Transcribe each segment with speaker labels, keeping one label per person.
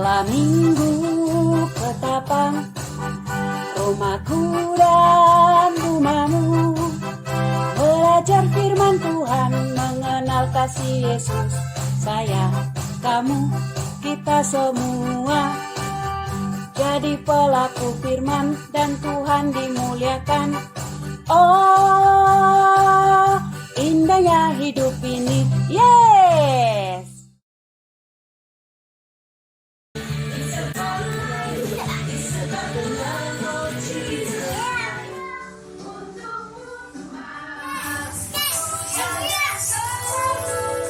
Speaker 1: Sekolah minggu ketapang, rumahku dan rumahmu. Belajar firman Tuhan, mengenal kasih Yesus. Saya, kamu, kita semua jadi pelaku firman dan Tuhan dimuliakan. Oh, indahnya hidup ini. Yes!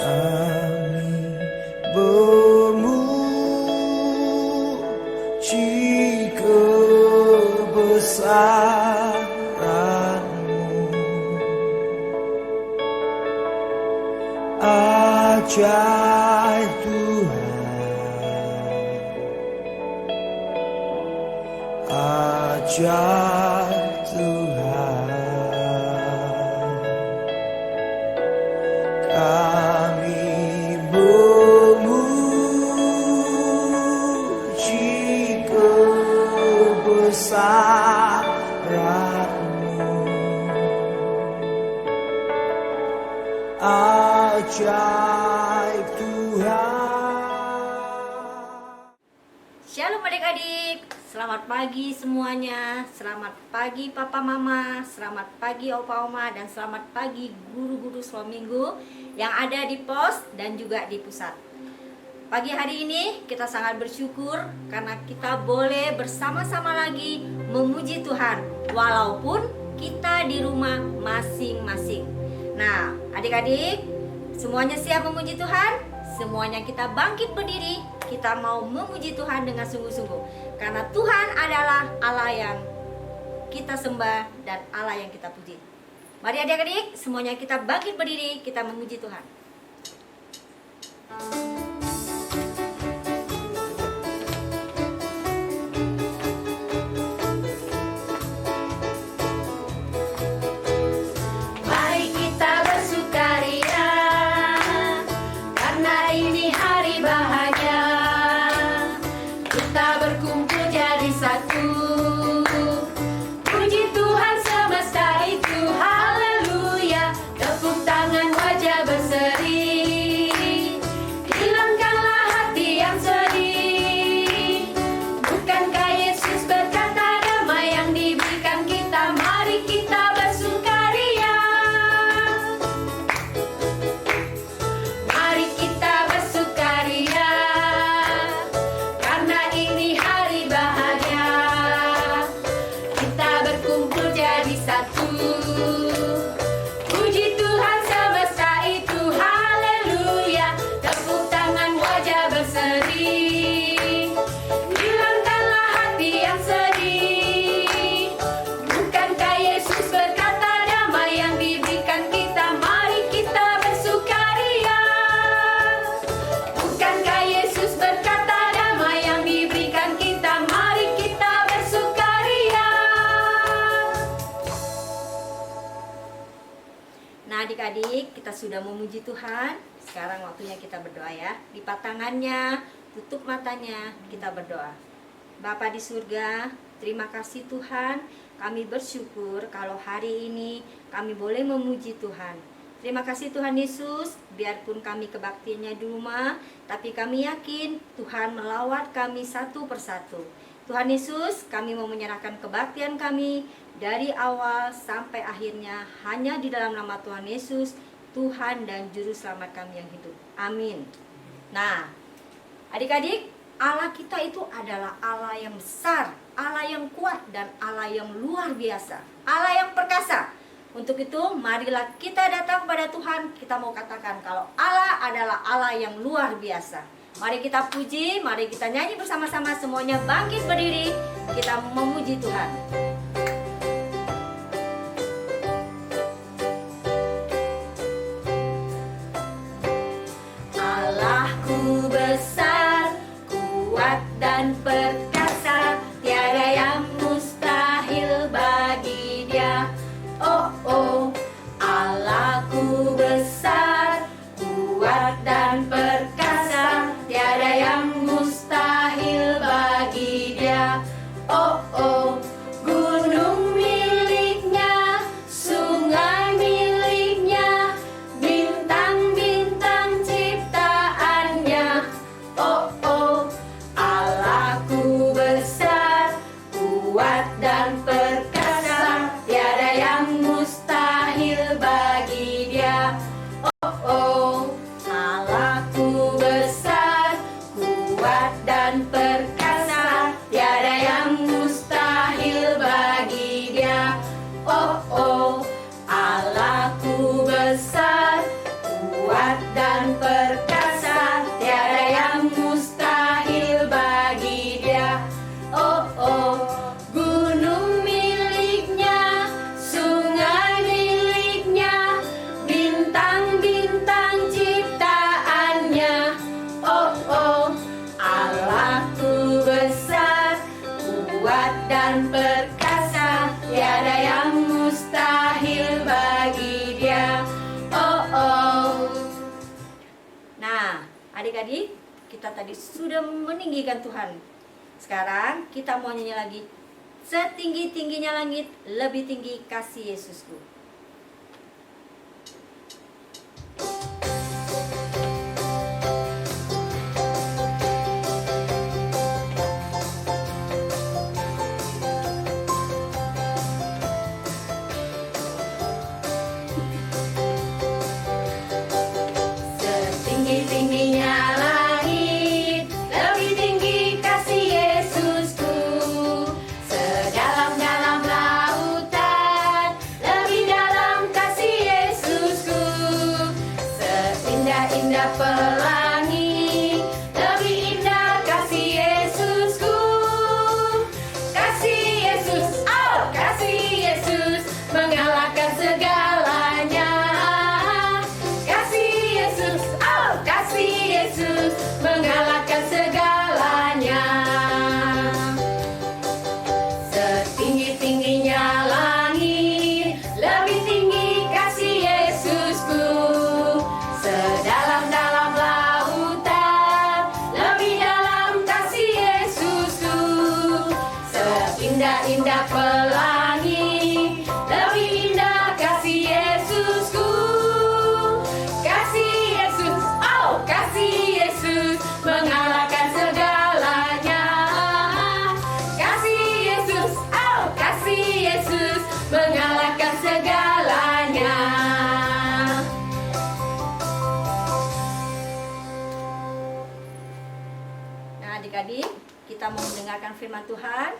Speaker 2: Kami memuji kebesaran-Mu, ajaib Tuhan, ajaib Tuhan. Kami memuji kebesaran-Mu, ajaib Tuhan.
Speaker 3: Shalom adik-adik, selamat pagi semuanya. Selamat pagi papa mama, selamat pagi opa oma, dan selamat pagi guru-guru sekolah minggu yang ada di pos dan juga di pusat. Pagi hari ini kita sangat bersyukur karena kita boleh bersama-sama lagi memuji Tuhan walaupun kita di rumah masing-masing. Nah, adik-adik, semuanya siap memuji Tuhan? Semuanya kita bangkit berdiri, kita mau memuji Tuhan dengan sungguh-sungguh. Karena Tuhan adalah Allah yang kita sembah dan Allah yang kita puji. Mari adik-adik, semuanya kita bangkit berdiri, kita memuji Tuhan. Mari kita bersukaria, karena ini hari bahagia. Kita berkumpul jadi satu, puji Tuhan semesta itu, haleluya. Tepuk tangan wajah berseri, hilangkanlah hati yang sedih. Bukankah Yesus berkata damai yang diberikan kita? Mari kita bersukaria, mari kita bersukaria, karena ini hari bahagia. Kita berkumpul jadi satu, puji Tuhan semesta itu, haleluya. Tepuk tangan wajah berseri, hilangkanlah hati yang sedih. Bukankah Yesus berkata damai yang diberikan kita? Mari kita bersukaria. Bukankah Yesus berkata damai yang diberikan kita? Mari kita bersukaria. Nah adik-adik, kita sudah memuji Tuhan. Sekarang waktunya kita berdoa ya. Lipat tangannya, tutup matanya, kita berdoa. Bapa di surga, terima kasih Tuhan. Kami bersyukur kalau hari ini kami boleh memuji Tuhan. Terima kasih Tuhan Yesus, biarpun kami kebaktiannya di rumah, tapi kami yakin Tuhan melawat kami satu persatu. Tuhan Yesus, kami mau menyerahkan kebaktian kami dari awal sampai akhirnya hanya di dalam nama Tuhan Yesus, Tuhan dan Juru Selamat kami yang hidup. Amin. Nah, adik-adik, Allah kita itu adalah Allah yang besar, Allah yang kuat, dan Allah yang luar biasa, Allah yang perkasa. Untuk itu, marilah kita datang kepada Tuhan. Kita mau katakan kalau Allah adalah Allah yang luar biasa. Mari kita puji, mari kita nyanyi bersama-sama, semuanya bangkit berdiri. Kita memuji Tuhan. Allahku besar, kuat dan perkasa, tiada yang mustahil bagi Dia. Oh oh, Allahku besar, kuat dan perkasa, tiada yang mustahil Oh oh, gunung miliknya, sungai miliknya, bintang-bintang ciptaannya. Oh oh, Allahku besar, kuat dan perkasa, tiada yang mustahil bagi Dia. Oh oh, Allahku besar, kuat dan perkasa, tiada yang mustahil bagi Dia. Oh oh, Allahku besar, kuat dan perkasa, tiada yang mustahil bagi Dia. Oh oh, gunung miliknya, sungai miliknya, bintang-bintang ciptaannya. Oh oh, Allahku besar, kuat dan perkasa, tiada yang mustahil bagi Dia. Oh oh. Nah, adik-adik, kita tadi sudah meninggikan Tuhan. Sekarang kita mau nyanyi lagi. Setinggi-tingginya langit, lebih tinggi kasih Yesusku. Setinggi-tingginya langit, lebih tinggi kasih Yesusku. Sedalam-dalam lautan, lebih dalam kasih Yesusku. Seindah-indah pelangi, lebih indah kasih Yesusku. Kasih Yesus, oh kasih Yesus, mengalahkan segalanya. Kasih Yesus, oh kasih Yesus, mengalahkan segalanya. Setinggi-tingginya langit, lebih tinggi kasih Yesusku. Sedalam-dalam lautan, lebih dalam kasih Yesusku. Seindah-indah pelangi, lebih indah kasih Yesusku. Kasih Yesus, oh kasih Yesus, mengalahkan segalanya. Kasih Yesus, oh kasih Yesus, mengalahkan segalanya. Nah adik-adik, kita mau mendengarkan firman Tuhan.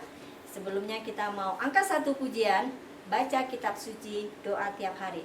Speaker 3: Sebelumnya kita mau angkat satu pujian, baca kitab suci, doa tiap hari.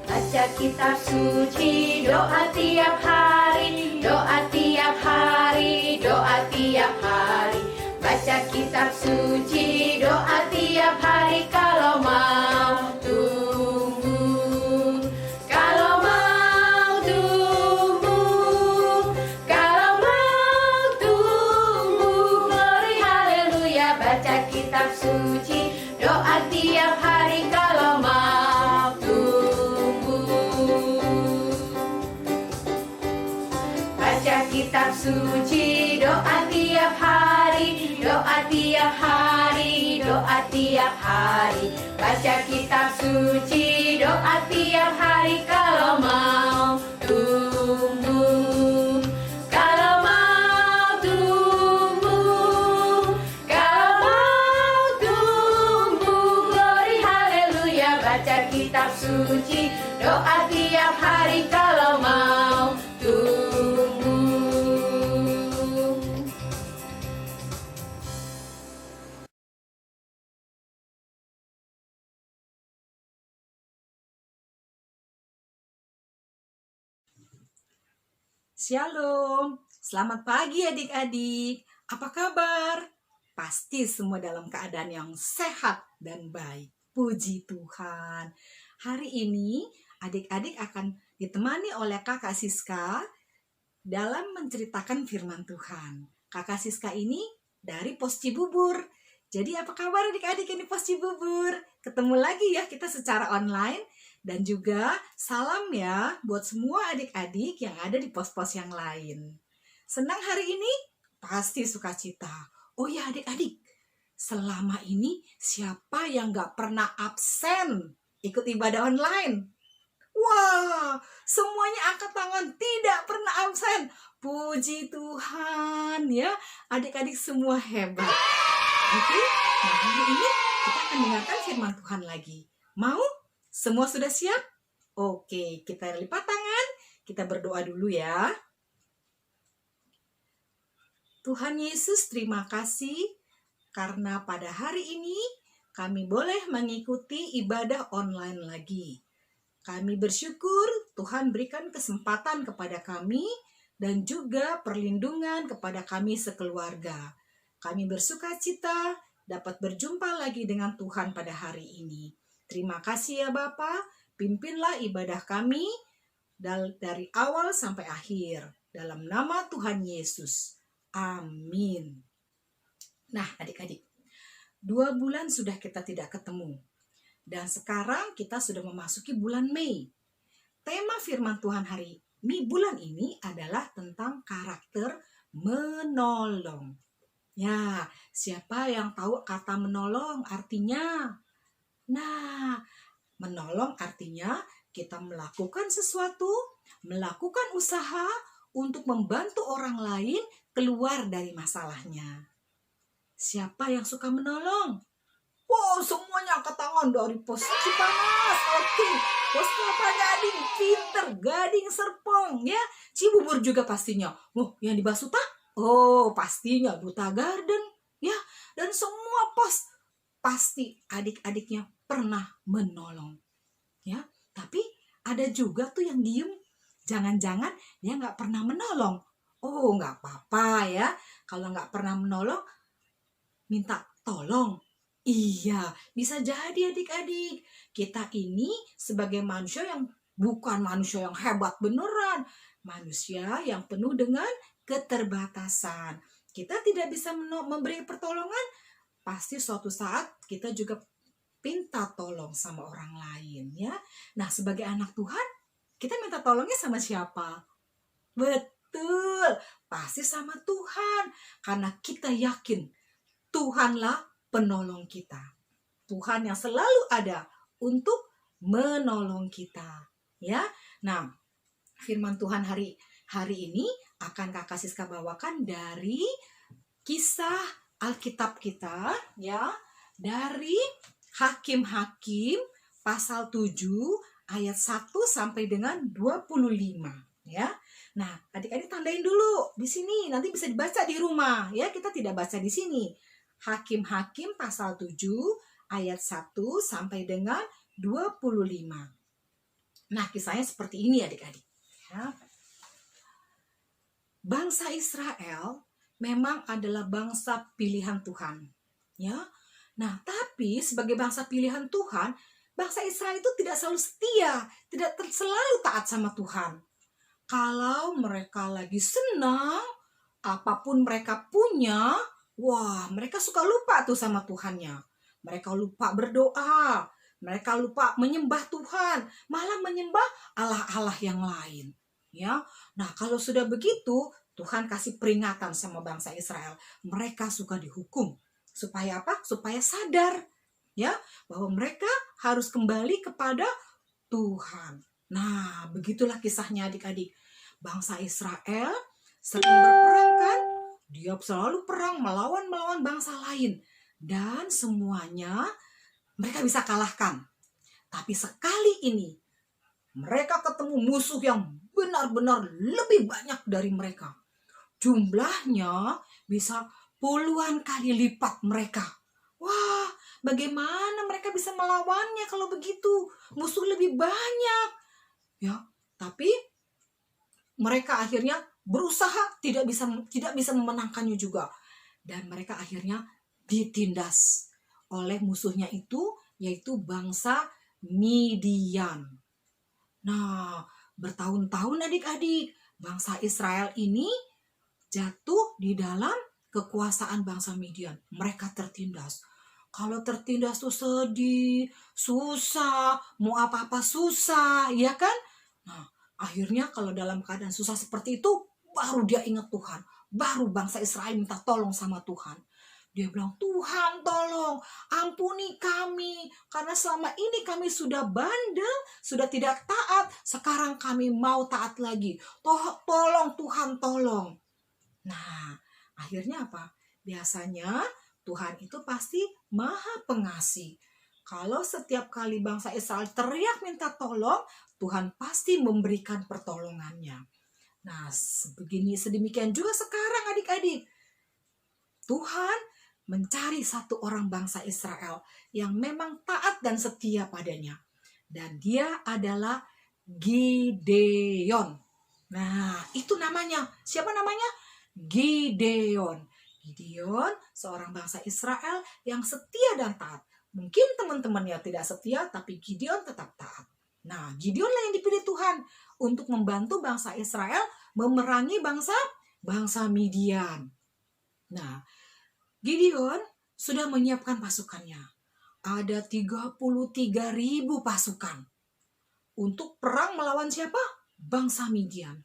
Speaker 3: Baca kitab suci, doa tiap hari, doa tiap hari, doa tiap hari. Baca kitab suci, doa tiap hari kalau mau tumbuh. Kalau mau tumbuh, kalau mau tumbuh, glory haleluya. Baca kitab suci, doa tiap hari kalau mau tumbuh. Baca kitab suci, doa tiap hari, doa tiap hari, doa tiap hari. Baca kitab suci, doa tiap hari kalau mau tumbuh. Kalau mau tumbuh, kalau mau tumbuh, glory haleluya. Baca kitab suci, doa tiap hari kalau mau tumbuh.
Speaker 4: Shalom, selamat pagi adik-adik. Apa kabar? Pasti semua dalam keadaan yang sehat dan baik. Puji Tuhan. Hari ini adik-adik akan ditemani oleh Kakak Siska dalam menceritakan firman Tuhan. Kakak Siska ini dari Pos Cibubur. Jadi apa kabar adik-adik ini Pos Cibubur? Ketemu lagi ya kita secara online. Dan juga salam ya buat semua adik-adik yang ada di pos-pos yang lain. Senang hari ini? Pasti sukacita. Oh ya adik-adik, selama ini siapa yang gak pernah absen ikut ibadah online? Wah, semuanya angkat tangan, tidak pernah absen. Puji Tuhan ya, adik-adik semua hebat. Oke, nah hari ini kita akan dengarkan firman Tuhan lagi. Mau? Semua sudah siap? Oke, kita lipat tangan, kita berdoa dulu ya. Tuhan Yesus, terima kasih karena pada hari ini kami boleh mengikuti ibadah online lagi. Kami bersyukur Tuhan berikan kesempatan kepada kami dan juga perlindungan kepada kami sekeluarga. Kami bersukacita dapat berjumpa lagi dengan Tuhan pada hari ini. Terima kasih ya Bapa, pimpinlah ibadah kami dari awal sampai akhir. Dalam nama Tuhan Yesus. Amin. Nah adik-adik, 2 bulan sudah kita tidak ketemu. Dan sekarang kita sudah memasuki bulan Mei. Tema firman Tuhan hari ini bulan ini adalah tentang karakter menolong. Ya, siapa yang tahu kata menolong artinya? Nah, menolong artinya kita melakukan sesuatu, melakukan usaha untuk membantu orang lain keluar dari masalahnya. Siapa yang suka menolong? Wow, semuanya angkat tangan dari Pos Cipanas. Oke, Pos Kelapa Gading, Pinter, Gading Serpong, ya. Cibubur juga pastinya. Yang di Basuta? Oh, pastinya Duta Garden, ya. Dan semua pos pasti adik-adiknya pernah menolong, ya. Tapi ada juga tuh yang diem. Jangan-jangan dia nggak pernah menolong. Oh, nggak apa-apa ya. Kalau nggak pernah menolong, minta tolong. Iya, bisa jadi adik-adik. Kita ini sebagai manusia yang bukan manusia yang hebat beneran. Manusia yang penuh dengan keterbatasan. Kita tidak bisa memberi pertolongan. Pasti suatu saat kita juga minta tolong sama orang lain ya. Nah, sebagai anak Tuhan, kita minta tolongnya sama siapa? Betul, pasti sama Tuhan. Karena kita yakin Tuhanlah penolong kita. Tuhan yang selalu ada untuk menolong kita, ya. Nah, firman Tuhan hari ini akan Kakak Siska bawakan dari kisah Alkitab kita, ya, dari Hakim-Hakim pasal 7 ayat 1 sampai dengan 25, ya. Nah, adik-adik tandain dulu di sini, nanti bisa dibaca di rumah, ya. Kita tidak baca di sini. Hakim-Hakim pasal 7 ayat 1 sampai dengan 25. Nah, kisahnya seperti ini adik-adik. Ya. Bangsa Israel memang adalah bangsa pilihan Tuhan. Ya. Nah, tapi sebagai bangsa pilihan Tuhan, bangsa Israel itu tidak selalu setia, tidak selalu taat sama Tuhan. Kalau mereka lagi senang, apapun mereka punya, wah, mereka suka lupa tuh sama Tuhannya. Mereka lupa berdoa. Mereka lupa menyembah Tuhan. Malah menyembah Allah-Allah yang lain. Ya, nah kalau sudah begitu, Tuhan kasih peringatan sama bangsa Israel. Mereka suka dihukum. Supaya apa? Supaya sadar. Ya, bahwa mereka harus kembali kepada Tuhan. Nah, begitulah kisahnya adik-adik. Bangsa Israel sering berperang kan? Dia selalu perang melawan bangsa lain. Dan semuanya mereka bisa kalahkan. Tapi sekali ini mereka ketemu musuh yang benar-benar lebih banyak dari mereka. Jumlahnya bisa puluhan kali lipat mereka. Wah, bagaimana mereka bisa melawannya kalau begitu? Musuh lebih banyak. Ya, tapi mereka akhirnya berusaha tidak bisa memenangkannya juga, dan mereka akhirnya ditindas oleh musuhnya itu, yaitu bangsa Midian. Nah, bertahun-tahun adik-adik bangsa Israel ini jatuh di dalam kekuasaan bangsa Midian. Mereka tertindas. Kalau tertindas tuh sedih, susah, mau apa-apa susah, ya kan? Nah, akhirnya kalau dalam keadaan susah seperti itu, baru dia ingat Tuhan. Baru bangsa Israel minta tolong sama Tuhan. Dia bilang, Tuhan tolong, ampuni kami. Karena selama ini kami sudah bandel, sudah tidak taat. Sekarang kami mau taat lagi. Tolong Tuhan, tolong. Nah, akhirnya apa? Biasanya Tuhan itu pasti maha pengasih. Kalau setiap kali bangsa Israel teriak minta tolong, Tuhan pasti memberikan pertolongannya. Nah, sedemikian juga sekarang adik-adik. Tuhan mencari satu orang bangsa Israel yang memang taat dan setia padanya. Dan dia adalah Gideon. Nah, itu namanya. Siapa namanya? Gideon. Gideon seorang bangsa Israel yang setia dan taat. Mungkin teman-temannya tidak setia, tapi Gideon tetap taat. Nah, Gideonlah yang dipilih Tuhan untuk membantu bangsa Israel memerangi bangsa Midian. Nah, Gideon sudah menyiapkan pasukannya. Ada 33.000 pasukan untuk perang melawan siapa? Bangsa Midian.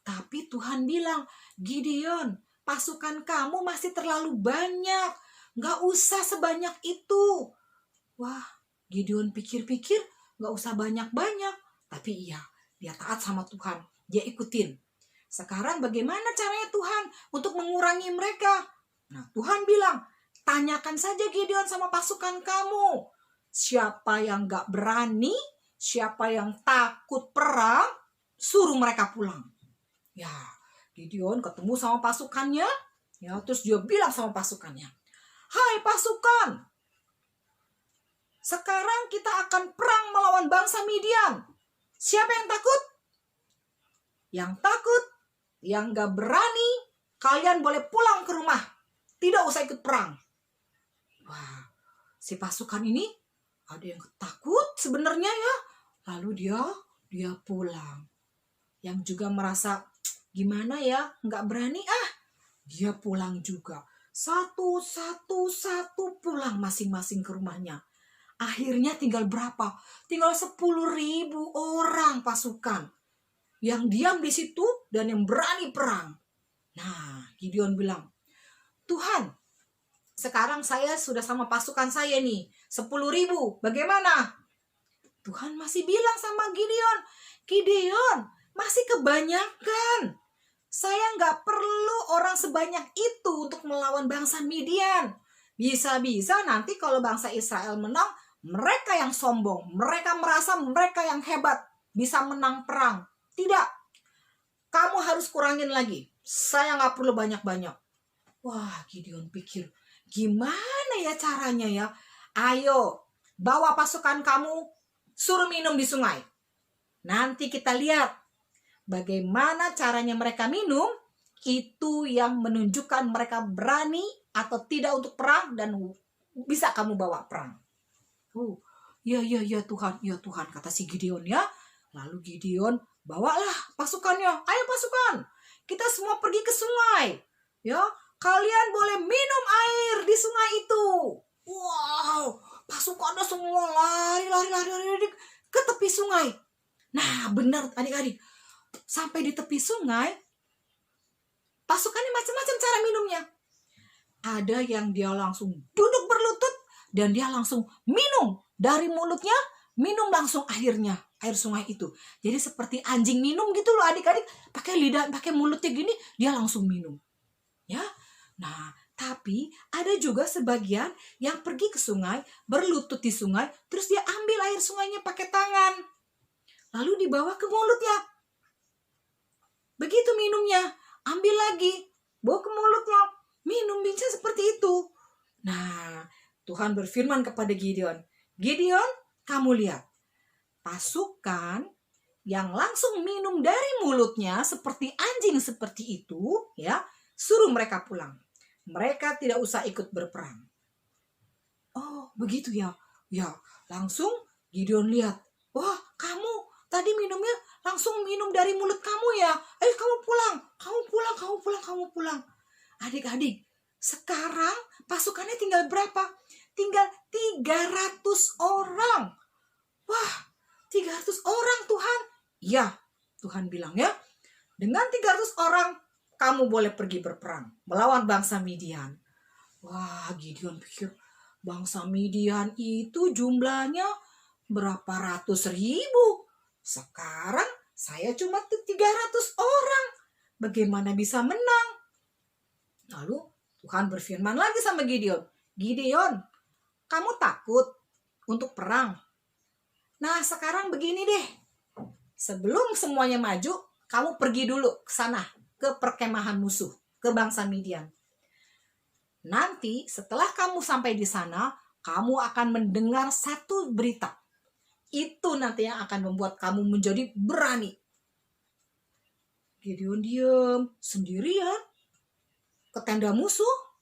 Speaker 4: Tapi Tuhan bilang, Gideon, pasukan kamu masih terlalu banyak. Gak usah sebanyak itu. Wah, Gideon pikir-pikir gak usah banyak-banyak. Tapi iya, dia taat sama Tuhan. Dia ikutin. Sekarang bagaimana caranya Tuhan untuk mengurangi mereka? Nah, Tuhan bilang, tanyakan saja Gideon sama pasukan kamu. Siapa yang gak berani, siapa yang takut perang, suruh mereka pulang. Ya, Gideon ketemu sama pasukannya, ya, terus dia bilang sama pasukannya, hai pasukan, sekarang kita akan perang melawan bangsa Midian. Siapa yang takut? Yang takut, yang gak berani, kalian boleh pulang ke rumah. Tidak usah ikut perang. Wah, si pasukan ini ada yang takut sebenarnya ya. Lalu dia pulang. Yang juga merasa gimana ya, nggak berani dia pulang juga. Satu pulang masing-masing ke rumahnya. Akhirnya tinggal berapa? Tinggal 10.000 orang pasukan yang diam di situ dan yang berani perang. Nah, Gideon bilang, Tuhan, sekarang saya sudah sama pasukan saya nih, 10.000, bagaimana? Tuhan masih bilang sama Gideon, Gideon, masih kebanyakan. Saya nggak perlu orang sebanyak itu untuk melawan bangsa Midian. Bisa-bisa nanti kalau bangsa Israel menang, mereka yang sombong. Mereka merasa mereka yang hebat, bisa menang perang. Tidak, kamu harus kurangin lagi. Saya nggak perlu banyak-banyak. Wah, Gideon pikir, gimana ya caranya ya? Ayo, bawa pasukan kamu, suruh minum di sungai. Nanti kita lihat bagaimana caranya mereka minum, itu yang menunjukkan mereka berani atau tidak untuk perang dan bisa kamu bawa perang. Ya Tuhan, kata si Gideon ya. Lalu Gideon bawalah pasukannya. Ayo pasukan, kita semua pergi ke sungai. Ya, kalian boleh minum air di sungai itu. Wow, pasukannya semua lari ke tepi sungai. Nah, benar adik-adik. Sampai di tepi sungai, pasukannya macam-macam cara minumnya. Ada yang dia langsung duduk berlutut dan dia langsung minum dari mulutnya, minum langsung airnya, air sungai itu. Jadi seperti anjing minum gitu loh adik-adik, pakai lidah, pakai mulutnya gini, dia langsung minum. Ya. Nah, tapi ada juga sebagian yang pergi ke sungai, berlutut di sungai, terus dia ambil air sungainya pakai tangan. Lalu dibawa ke mulutnya. Begitu minumnya, ambil lagi, bawa ke mulutnya, minum bisa seperti itu. Nah, Tuhan berfirman kepada Gideon, Gideon, kamu lihat, pasukan yang langsung minum dari mulutnya seperti anjing seperti itu, ya, suruh mereka pulang. Mereka tidak usah ikut berperang. Oh, begitu ya. Ya, langsung Gideon lihat, wah, kamu tadi minumnya langsung minum dari mulut kamu ya. Ayo kamu pulang. Adik-adik, Sekarang pasukannya tinggal berapa? Tinggal 300 orang. Wah, 300 orang Tuhan. Iya, Tuhan bilang ya, dengan 300 orang kamu boleh pergi berperang melawan bangsa Midian. Wah, Gideon pikir bangsa Midian itu jumlahnya berapa ratus ribu. Sekarang saya cuma 300 orang. Bagaimana bisa menang? Lalu Tuhan berfirman lagi sama Gideon. Gideon, kamu takut untuk perang? Nah, sekarang begini deh. Sebelum semuanya maju, kamu pergi dulu ke sana, ke perkemahan musuh, ke bangsa Midian. Nanti setelah kamu sampai di sana, kamu akan mendengar satu berita. Itu nanti yang akan membuat kamu menjadi berani. Gideon diam sendirian ke tenda musuh.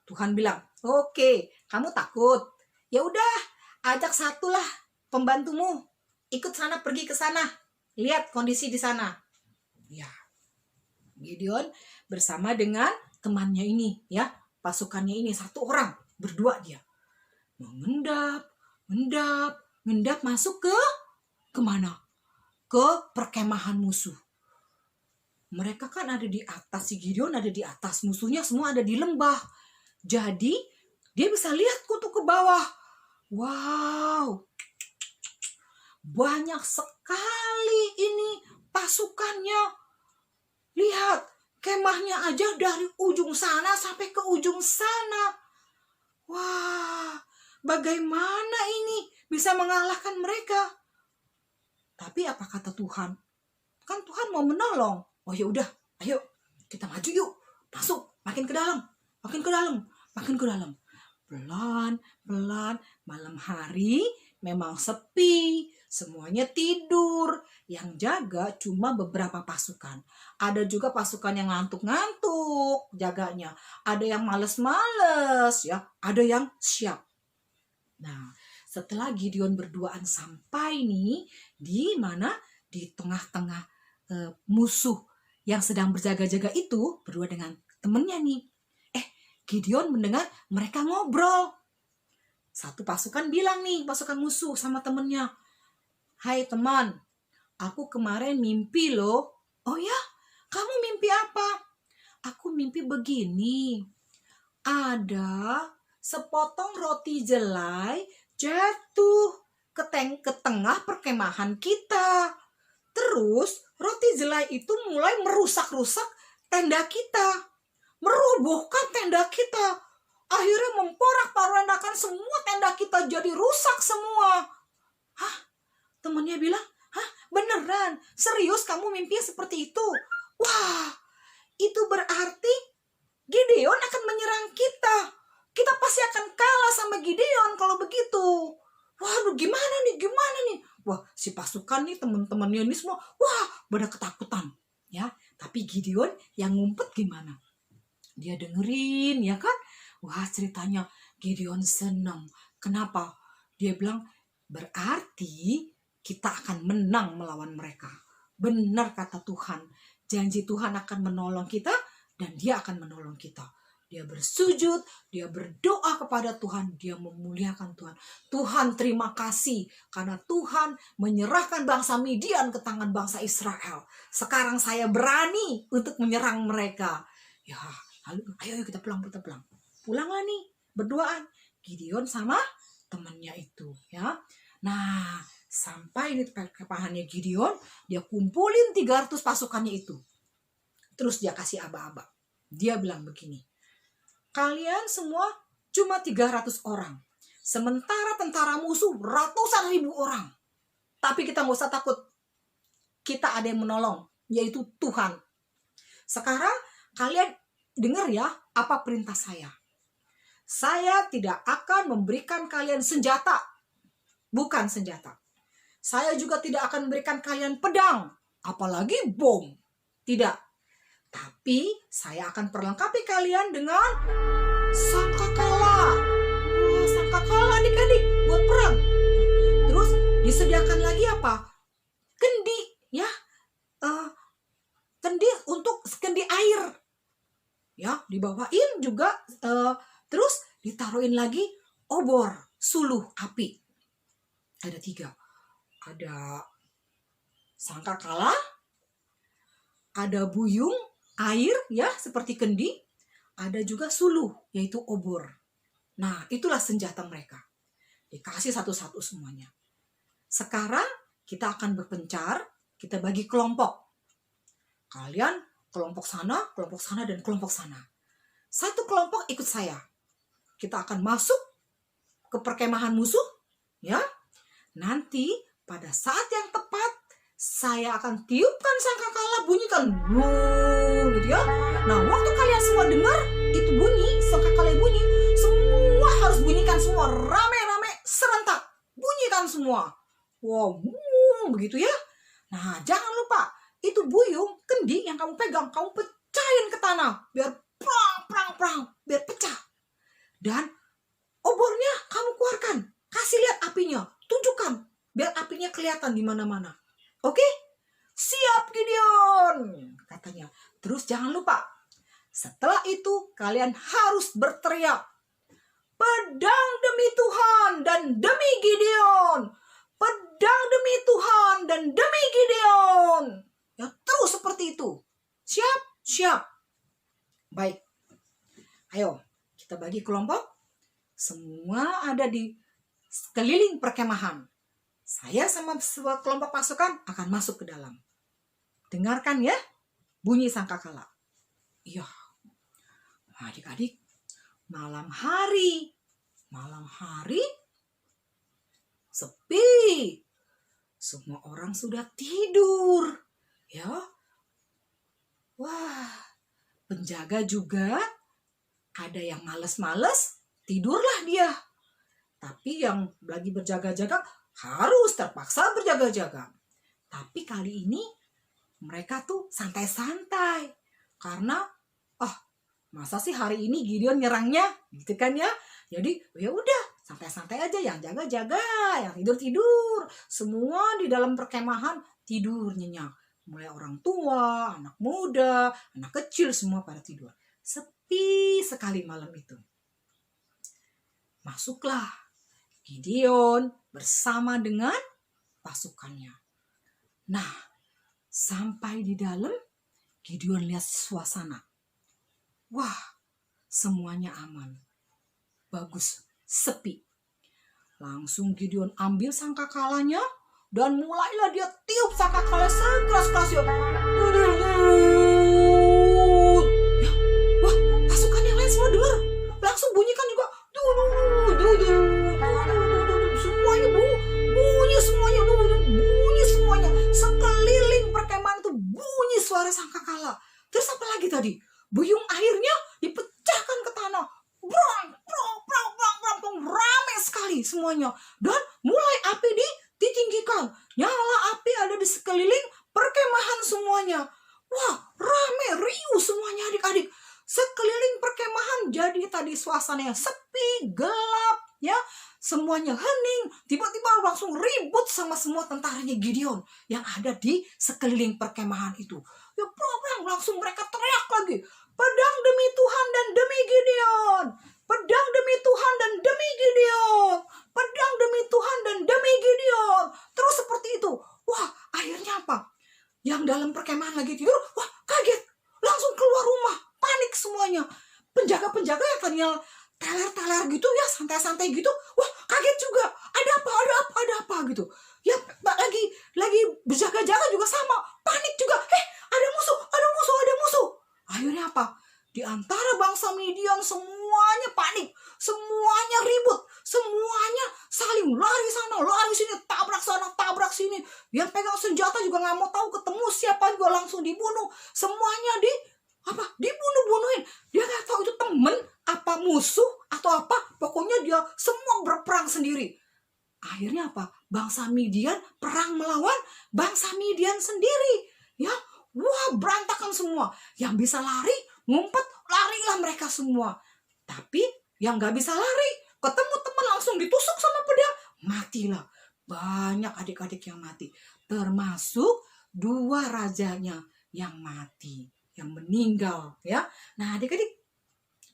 Speaker 4: Tuhan bilang, oke, kamu takut. Ya udah, ajak satulah pembantumu. Ikut sana, pergi ke sana. Lihat kondisi di sana. Ya, Gideon bersama dengan temannya ini, ya, pasukannya ini, satu orang, berdua dia. Mengendap masuk ke kemana? Ke perkemahan musuh. Mereka kan ada di atas, si Gideon ada di atas, musuhnya semua ada di lembah. Jadi dia bisa lihat tuh ke bawah. Wow, banyak sekali ini pasukannya. Lihat, kemahnya aja dari ujung sana sampai ke ujung sana. Wah, bagaimana ini bisa mengalahkan mereka? Tapi apa kata Tuhan? Kan Tuhan mau menolong. Oh ya udah, ayo kita maju yuk. Masuk, makin ke dalam, makin ke dalam, makin ke dalam. Pelan-pelan, malam hari memang sepi, semuanya tidur. Yang jaga cuma beberapa pasukan. Ada juga pasukan yang ngantuk-ngantuk jaganya. Ada yang males-males, ya. Ada yang siap. Nah, setelah Gideon berduaan sampai nih di mana? Di tengah-tengah musuh yang sedang berjaga-jaga itu berdua dengan temennya nih. Gideon mendengar mereka ngobrol. Satu pasukan bilang nih, pasukan musuh sama temennya, hai teman, aku kemarin mimpi loh. Oh ya, kamu mimpi apa? Aku mimpi begini, ada sepotong roti jelai jatuh ke tengah perkemahan kita. Terus roti jelai itu mulai merusak-rusak tenda kita, merobohkan tenda kita. Akhirnya memporak-porandakan semua tenda kita, jadi rusak semua. Hah? Temennya bilang, hah? Beneran? Serius kamu mimpi seperti itu? Wah, itu berarti Gideon akan menyerang kita. Kita pasti akan kalah sama Gideon kalau begitu. Waduh, gimana nih? Wah, si pasukan nih, teman-temannya ini semua, wah, pada ketakutan. Ya, tapi Gideon yang ngumpet gimana? Dia dengerin, ya kan? Wah, ceritanya Gideon senang. Kenapa? Dia bilang, berarti kita akan menang melawan mereka. Benar kata Tuhan. Janji Tuhan akan menolong kita dan dia akan menolong kita. Dia bersujud, dia berdoa kepada Tuhan, dia memuliakan Tuhan. Tuhan terima kasih karena Tuhan menyerahkan bangsa Midian ke tangan bangsa Israel. Sekarang saya berani untuk menyerang mereka. Ya, lalu ayo kita pulang. Pulanglah nih, berduaan. Gideon sama temannya itu, ya. Nah, sampai di perkemahannya Gideon, dia kumpulin 300 pasukannya itu. Terus dia kasih aba-aba. Dia bilang begini, kalian semua cuma 300 orang. Sementara tentara musuh ratusan ribu orang. Tapi kita nggak usah takut. Kita ada yang menolong, yaitu Tuhan. Sekarang kalian dengar ya apa perintah saya. Saya tidak akan memberikan kalian senjata. Bukan senjata. Saya juga tidak akan memberikan kalian pedang. Apalagi bom. Tidak. Tapi saya akan perlengkapi kalian dengan sangkakala. Wah, sangkakala adik-adik buat perang. Terus disediakan lagi apa? Kendi, ya. Kendi untuk kendi air. Ya, dibawain juga terus ditaruhin lagi obor suluh api. Ada 3. Ada sangkakala, ada buyung air ya seperti kendi, ada juga suluh yaitu obor. Nah, itulah senjata mereka. Dikasih satu-satu semuanya. Sekarang kita akan berpencar, kita bagi kelompok. Kalian kelompok sana, dan kelompok sana. Satu kelompok ikut saya. Kita akan masuk ke perkemahan musuh, ya. Nanti pada saat yang tepat saya akan tiupkan sangkakala, bunyikan gitu ya. Nah, waktu kalian semua dengar itu bunyi, sangkakala bunyi, semua harus bunyikan semua, rame-rame serentak. Bunyikan semua. Wow, begitu ya. Nah, jangan lupa itu buyung kendi yang kamu pegang, kamu pecahin ke tanah biar prang, biar pecah. Dan obornya kamu keluarkan, kasih lihat apinya, tunjukkan biar apinya kelihatan di mana-mana. Oke? Siap Gideon, katanya. Terus jangan lupa, setelah itu kalian harus berteriak, pedang demi Tuhan dan demi Gideon. Pedang demi Tuhan dan demi Gideon. Ya, terus seperti itu. Siap? Siap. Baik. Ayo, kita bagi kelompok. Semua ada di sekeliling perkemahan. Saya sama kelompok pasukan akan masuk ke dalam. Dengarkan ya, bunyi sangkakala. Iya. Adik-adik, malam hari sepi. Semua orang sudah tidur. Ya. Wah, penjaga juga ada yang males-males, tidurlah dia. Tapi yang lagi berjaga-jaga harus terpaksa berjaga-jaga. Tapi kali ini mereka tuh santai-santai. Karena masa sih hari ini Gideon nyerangnya, gitu kan ya. Jadi ya udah, santai-santai aja, yang jaga-jaga, yang tidur-tidur. Semua di dalam perkemahan tidur nyenyak. Mulai orang tua, anak muda, anak kecil, semua pada tidur. Sepi sekali malam itu. Masuklah Gideon bersama dengan pasukannya. Nah, sampai di dalam, Gideon lihat suasana. Wah, semuanya aman. Bagus, sepi. Langsung Gideon ambil sangkakalanya dan mulailah dia tiup sangkakala sekeras-kerasnya. Ya, wah, pasukan yang lain semua dengar. Langsung bunyikan juga. Semuanya bunyi semuanya. Sekeliling perkemahan itu bunyi suara sangkakala. Terus apa lagi tadi? Buyung airnya dipecahkan ke tanah. Brang, rame sekali semuanya. Dan mulai api ditinggikan. Nyala api ada di sekeliling perkemahan semuanya. Wah, rame, riuh semuanya adik-adik. Sekeliling perkemahan jadi tadi suasana yang sepi, gelap, ya. Semuanya hening. Tiba-tiba langsung ribut sama semua tentaranya Gideon yang ada di sekeliling perkemahan itu. Ya, langsung mereka teriak lagi. Pedang demi Tuhan dan demi Gideon. Pedang demi Tuhan dan demi Gideon. Pedang demi Tuhan dan demi Gideon. Terus seperti itu. Wah, akhirnya apa? Yang dalam perkemahan lagi tidur, wah, kaget. Langsung keluar rumah, panik semuanya. Penjaga-penjaga yang tadinya teler-teler gitu ya, santai-santai gitu, wah, kaget juga. Ada apa gitu. Ya, lagi berjaga-jaga juga sama, panik juga. Ada musuh. Akhirnya apa? Di antara bangsa Midian semuanya panik, semuanya ribut, semuanya saling lari sana, lari sini, tabrak sana, tabrak sini. Yang pegang senjata juga nggak mau tahu ketemu siapa juga langsung dibunuh. Semuanya dibunuh-bunuhin. Dia nggak tahu itu temen, apa musuh atau apa. Pokoknya dia semua berperang sendiri. Akhirnya apa? Bangsa Midian perang melawan bangsa Midian sendiri. Ya, wah, berantakan semua. Yang bisa lari, ngumpet, larilah mereka semua. Tapi yang gak bisa lari, ketemu teman langsung ditusuk sama pedang, matilah. Banyak adik-adik yang mati. Termasuk 2 rajanya yang mati, yang meninggal. Ya. Nah, adik-adik,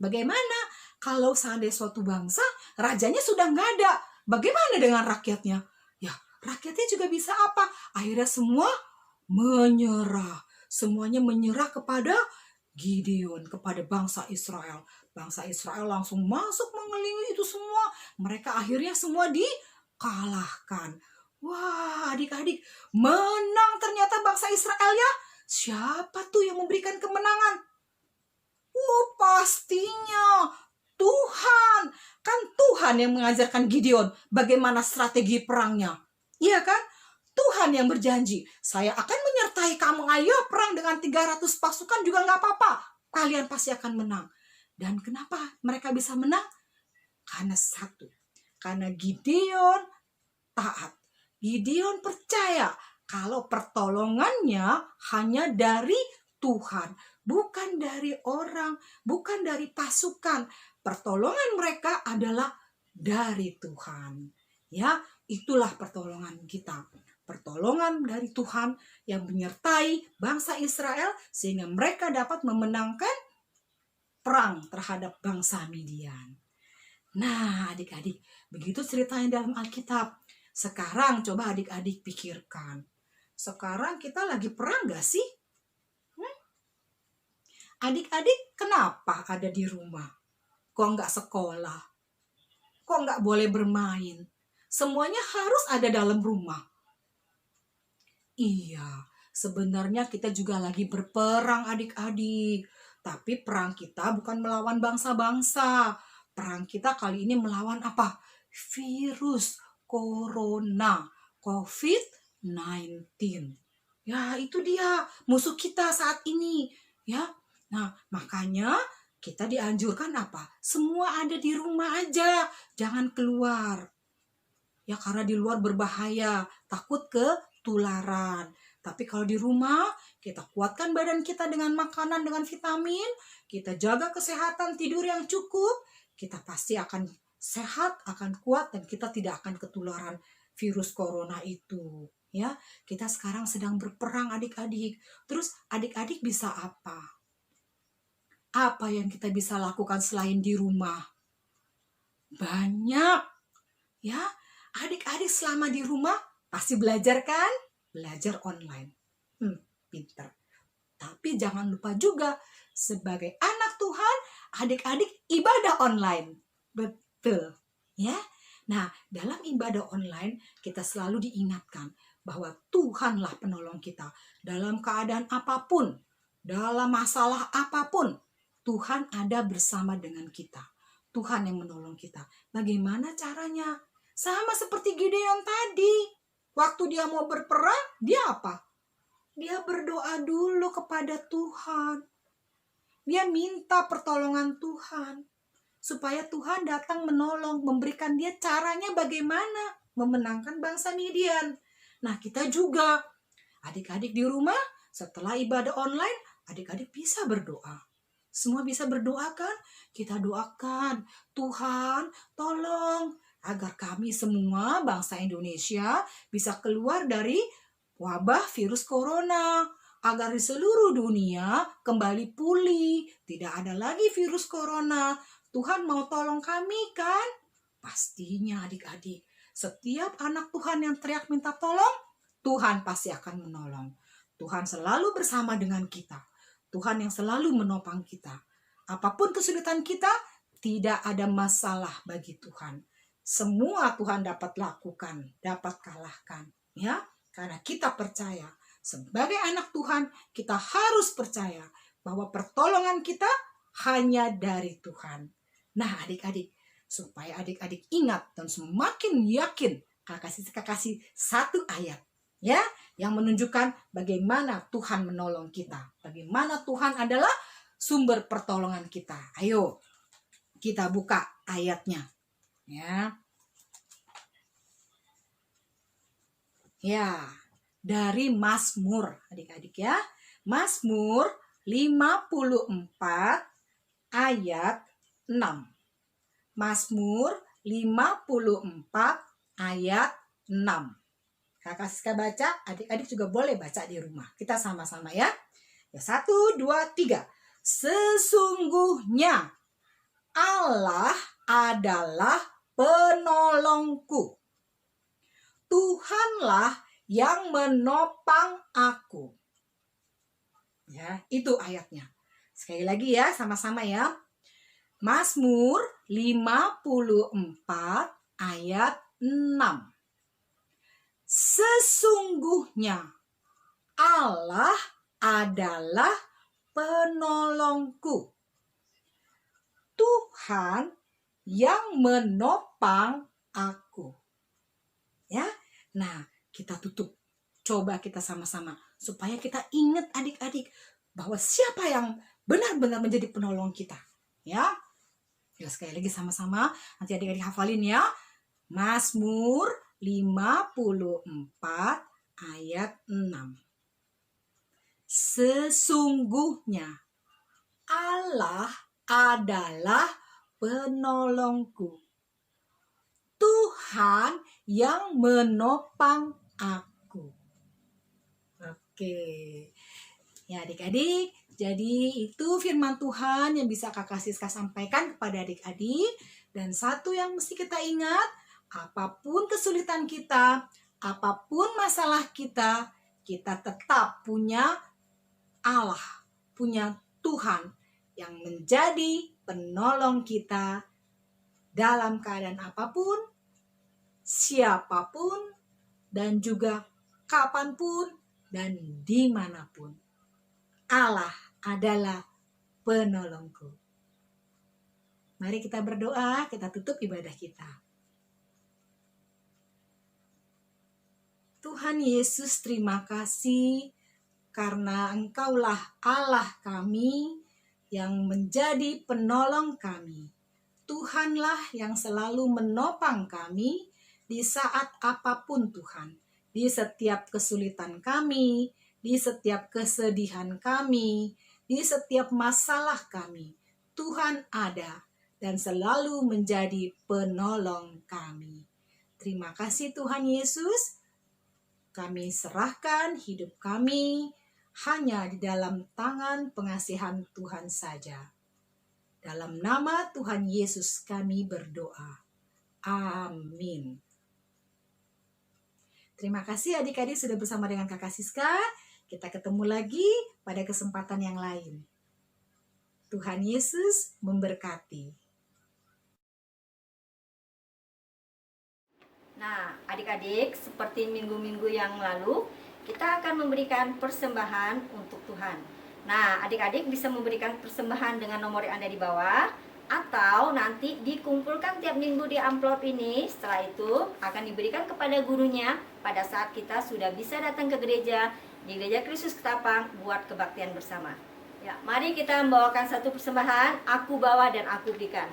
Speaker 4: Bagaimana kalau seandainya suatu bangsa rajanya sudah nggak ada? Bagaimana dengan rakyatnya? Ya, rakyatnya juga bisa apa? Akhirnya semua menyerah. Semuanya menyerah kepada Gideon, kepada bangsa Israel. Bangsa Israel langsung masuk mengelilingi itu semua. Mereka akhirnya semua dikalahkan. Wah, adik-adik, menang ternyata bangsa Israel ya. Siapa tuh yang memberikan kemenangan? Pastinya Tuhan. Kan Tuhan yang mengajarkan Gideon bagaimana strategi perangnya. Iya kan? Tuhan yang berjanji, saya akan menyertai kamu. Ayo perang dengan 300 pasukan juga nggak apa-apa. Kalian pasti akan menang. Dan kenapa mereka bisa menang? Karena satu. Karena Gideon taat. Gideon percaya kalau pertolongannya hanya dari Tuhan. Bukan dari orang, bukan dari pasukan. Pertolongan mereka adalah dari Tuhan. Ya, itulah pertolongan kita. Pertolongan dari Tuhan yang menyertai bangsa Israel sehingga mereka dapat memenangkan perang terhadap bangsa Midian. Nah, adik-adik, begitu ceritanya dalam Alkitab. Sekarang coba adik-adik pikirkan. Sekarang kita lagi perang gak sih? Adik-adik kenapa ada di rumah? Kok nggak sekolah? Kok nggak boleh bermain? Semuanya harus ada dalam rumah. Iya, sebenarnya kita juga lagi berperang adik-adik. Tapi perang kita bukan melawan bangsa-bangsa. Perang kita kali ini melawan apa? Virus corona, COVID-19. Ya, itu dia musuh kita saat ini. Ya, nah, makanya kita dianjurkan apa? Semua ada di rumah aja, jangan keluar. Ya, karena di luar berbahaya, takut ketularan. Tapi kalau di rumah, kita kuatkan badan kita dengan makanan, dengan vitamin, kita jaga kesehatan, tidur yang cukup, kita pasti akan sehat, akan kuat, dan kita tidak akan ketularan virus corona itu. Ya, kita sekarang sedang berperang adik-adik. Terus adik-adik bisa apa? Apa yang kita bisa lakukan selain di rumah? Banyak. Ya, adik-adik selama di rumah pasti belajar kan? Belajar online. Pinter. Tapi jangan lupa juga sebagai anak Tuhan, adik-adik ibadah online. Betul. Ya. Nah, dalam ibadah online kita selalu diingatkan bahwa Tuhanlah penolong kita. Dalam keadaan apapun, dalam masalah apapun, Tuhan ada bersama dengan kita. Tuhan yang menolong kita. Bagaimana caranya? Sama seperti Gideon tadi. Waktu dia mau berperang, dia apa? Dia berdoa dulu kepada Tuhan. Dia minta pertolongan Tuhan. Supaya Tuhan datang menolong, memberikan dia caranya bagaimana memenangkan bangsa Midian. Nah, kita juga, adik-adik di rumah, setelah ibadah online, adik-adik bisa berdoa. Semua bisa berdoa kan? Kita doakan, Tuhan tolong agar kami semua bangsa Indonesia bisa keluar dari wabah virus corona. Agar di seluruh dunia kembali pulih. Tidak ada lagi virus corona. Tuhan mau tolong kami kan? Pastinya adik-adik. Setiap anak Tuhan yang teriak minta tolong, Tuhan pasti akan menolong. Tuhan selalu bersama dengan kita. Tuhan yang selalu menopang kita. Apapun kesulitan kita, tidak ada masalah bagi Tuhan. Semua Tuhan dapat lakukan, dapat kalahkan. Ya, karena kita percaya. Sebagai anak Tuhan, kita harus percaya bahwa pertolongan kita hanya dari Tuhan. Nah, adik-adik, supaya adik-adik ingat dan semakin yakin, kakak kasih satu ayat ya yang menunjukkan bagaimana Tuhan menolong kita, bagaimana Tuhan adalah sumber pertolongan kita. Ayo kita buka ayatnya ya. Ya, dari Mazmur adik-adik ya. Mazmur 54 ayat 6. Mazmur 54 ayat 6. Kakak Siska baca, adik-adik juga boleh baca di rumah. Kita sama-sama ya. Ya, 1, 2, 3. Sesungguhnya Allah adalah penolongku. Tuhanlah yang menopang aku. Ya, itu ayatnya. Sekali lagi ya, sama-sama ya. Mazmur 54 ayat 6. Sesungguhnya Allah adalah penolongku. Tuhan yang menopang aku. Ya. Nah, kita tutup. Coba kita sama-sama supaya kita ingat adik-adik bahwa siapa yang benar-benar menjadi penolong kita. Ya. Ya, sekali lagi sama-sama nanti adik-adik hafalin ya. Mazmur 54 ayat 6. Sesungguhnya Allah adalah penolongku. Tuhan yang menopang aku. Oke. Ya adik-adik, jadi itu firman Tuhan yang bisa Kakak Siska sampaikan kepada adik-adik. Dan satu yang mesti kita ingat, apapun kesulitan kita, apapun masalah kita, kita tetap punya Allah, punya Tuhan yang menjadi penolong kita dalam keadaan apapun, siapapun, dan juga kapanpun dan dimanapun. Allah adalah penolongku. Mari kita berdoa, kita tutup ibadah kita. Tuhan Yesus, terima kasih karena Engkaulah Allah kami yang menjadi penolong kami. Tuhanlah yang selalu menopang kami di saat apapun Tuhan. Di setiap kesulitan kami, di setiap kesedihan kami, di setiap masalah kami. Tuhan ada dan selalu menjadi penolong kami. Terima kasih Tuhan Yesus. Kami serahkan hidup kami hanya di dalam tangan pengasihan Tuhan saja. Dalam nama Tuhan Yesus kami berdoa. Amin. Terima kasih adik-adik sudah bersama dengan Kakak Siska. Kita ketemu lagi pada kesempatan yang lain. Tuhan Yesus memberkati.
Speaker 3: Nah, adik-adik, seperti minggu-minggu yang lalu, kita akan memberikan persembahan untuk Tuhan. Nah, adik-adik bisa memberikan persembahan dengan nomor yang ada di bawah, atau nanti dikumpulkan tiap minggu di amplop ini. Setelah itu akan diberikan kepada gurunya pada saat kita sudah bisa datang ke gereja, di Gereja Kristus Ketapang buat kebaktian bersama. Ya, mari kita membawakan satu persembahan, aku bawa dan aku berikan.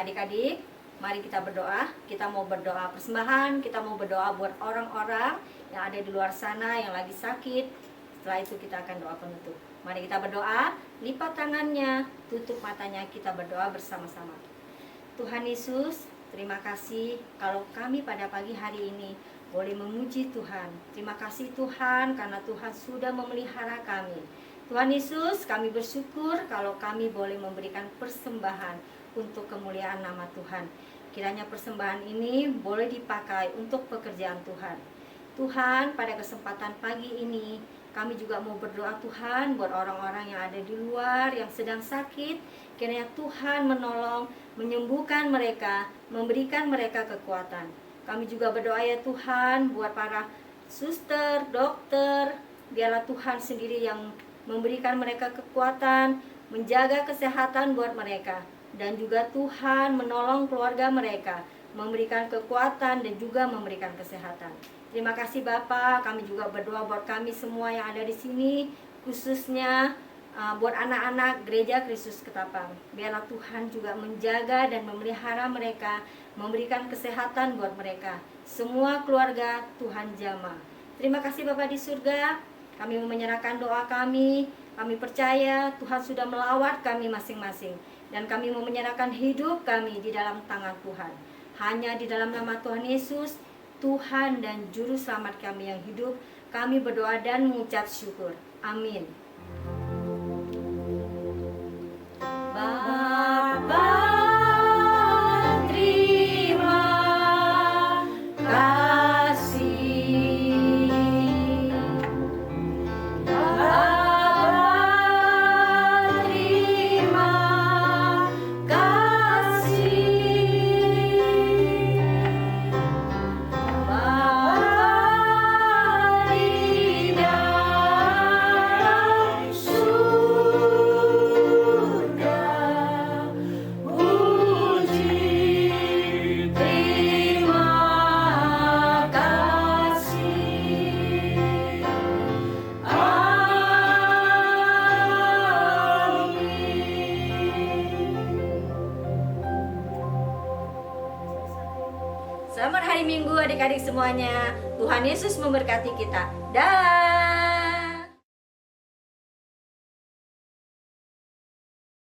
Speaker 3: Adik-adik, mari kita berdoa. Kita mau berdoa persembahan, kita mau berdoa buat orang-orang yang ada di luar sana yang lagi sakit. Setelah itu kita akan doa penutup. Mari kita berdoa, lipat tangannya, tutup matanya, kita berdoa bersama-sama. Tuhan Yesus, terima kasih kalau kami pada pagi hari ini boleh memuji Tuhan. Terima kasih Tuhan karena Tuhan sudah memelihara kami. Tuhan Yesus, kami bersyukur kalau kami boleh memberikan persembahan untuk kemuliaan nama Tuhan. Kiranya persembahan ini boleh dipakai untuk pekerjaan Tuhan. Tuhan, pada kesempatan pagi ini kami juga mau berdoa Tuhan buat orang-orang yang ada di luar yang sedang sakit. Kiranya Tuhan menolong, menyembuhkan mereka, memberikan mereka kekuatan. Kami juga berdoa ya Tuhan buat para suster, dokter, biarlah Tuhan sendiri yang memberikan mereka kekuatan, menjaga kesehatan buat mereka. Dan juga Tuhan menolong keluarga mereka, memberikan kekuatan dan juga memberikan kesehatan. Terima kasih Bapak, kami juga berdoa buat kami semua yang ada di sini, khususnya buat anak-anak Gereja Kristus Ketapang. Biarlah Tuhan juga menjaga dan memelihara mereka, memberikan kesehatan buat mereka. Semua keluarga Tuhan jamah. Terima kasih Bapak di surga, kami menyerahkan doa kami percaya Tuhan sudah melawat kami masing-masing. Dan kami mau menyerahkan hidup kami di dalam tangan Tuhan. Hanya di dalam nama Tuhan Yesus, Tuhan dan Juru Selamat kami yang hidup, kami berdoa dan mengucap syukur. Amin. Bapa, terima kasih. Bapa, terima kasih. Bapa di dalam surga, puji terima kasih. Selamat hari Minggu adik-adik semuanya. Tuhan Yesus memberkati kita. Dah.